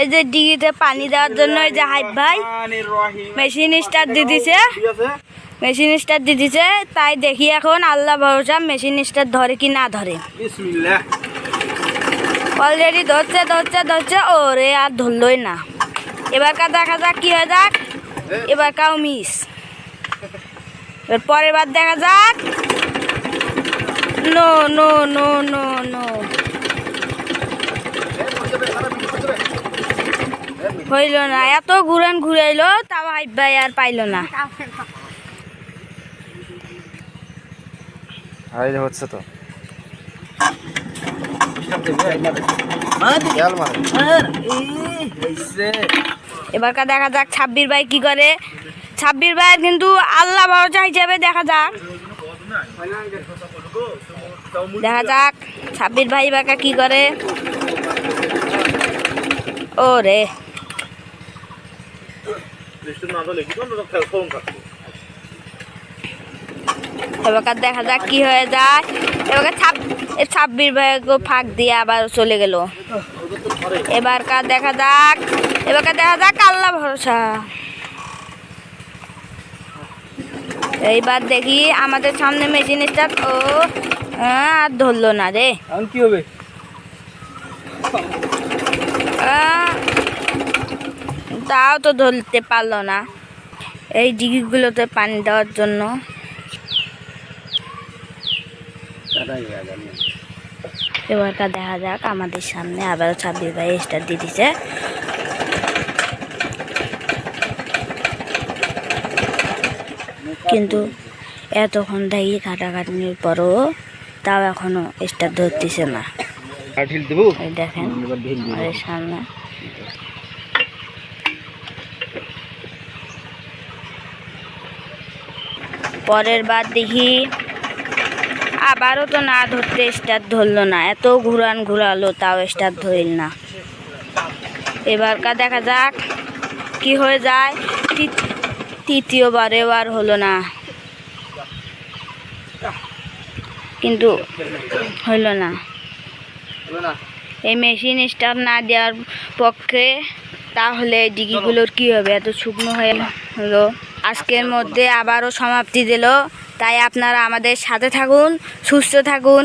এই যে ডিগিতে পানি দেওয়ার জন্য এই যে হাইপ ভাই মেশিন স্টার্ট দিয়ে দিছে, মেশিন স্টার্ট দিয়ে দিছে। তাই দেখি এখন আল্লাহ ভরসা মেশিন স্টার্ট ধরে কি না ধরে। অলরেডি ধরছে ধরছে ধরছে, ওরে আর ধরলই না। এবারকার দেখা যাক কি হয়ে যাক। এবারকাও মিস। এবার পরের বার দেখা যাক। No no no no no, হইল না। এত ঘুরান ঘুরাইলো তাও হাইপ ভাই আর পাইল না। হচ্ছে তো এবারকার দেখা যাক ছাব্বির ভাই কি করে। ছাব্বির ভাইয়ের কিন্তু আল্লাহ ভরসা হিসেবে দেখা যাক, দেখা যাক ছাব্বির ভাই বাকা কি করে। ওরে এবার দেখা যাক কি হয়ে যায়। এবার ছাব্বির ভাইকে ফাঁক দিয়ে আবার চলে গেল। এবারকার দেখা যাক, এবারকার দেখা যাক আল্লাহ ভরসা। এইবার দেখি আমাদের সামনে মেশিন স্টার্ট। ও আর ধরলো না রে। কি হবে? তাও তো ধরতে পারলো না এই ডিগিগুলোতে পানি দেওয়ার জন্য। এবারকার দেখা যাক আমাদের সামনে আবারও ছাব্বির ভাই স্টার্ট দিয়ে দিছে। কিন্তু এতক্ষণ থেকে কাটাকাটির পরও তাও এখনো স্টার্ট ধরতেছে না। দেখেন আমাদের সামনে পরের বার দেখি আবারও তো না ধরতে স্টার্ট ধরলো না। এত ঘুরান ঘুরালো তাও স্টার্ট ধরিল না। এবারকার দেখা যাক কি হয়ে যায়। তৃতীয়বারেও আর হলো না, কিন্তু হইল না। এই মেশিন স্টার্ট না দেওয়ার পক্ষে তাহলে এই ডিগিগুলোর কী হবে? এত শুকনো হয়ে হলো। আজকের মধ্যে আবারও সমাপ্তি দিল। তাই আপনারা আমাদের সাথে থাকুন, সুস্থ থাকুন।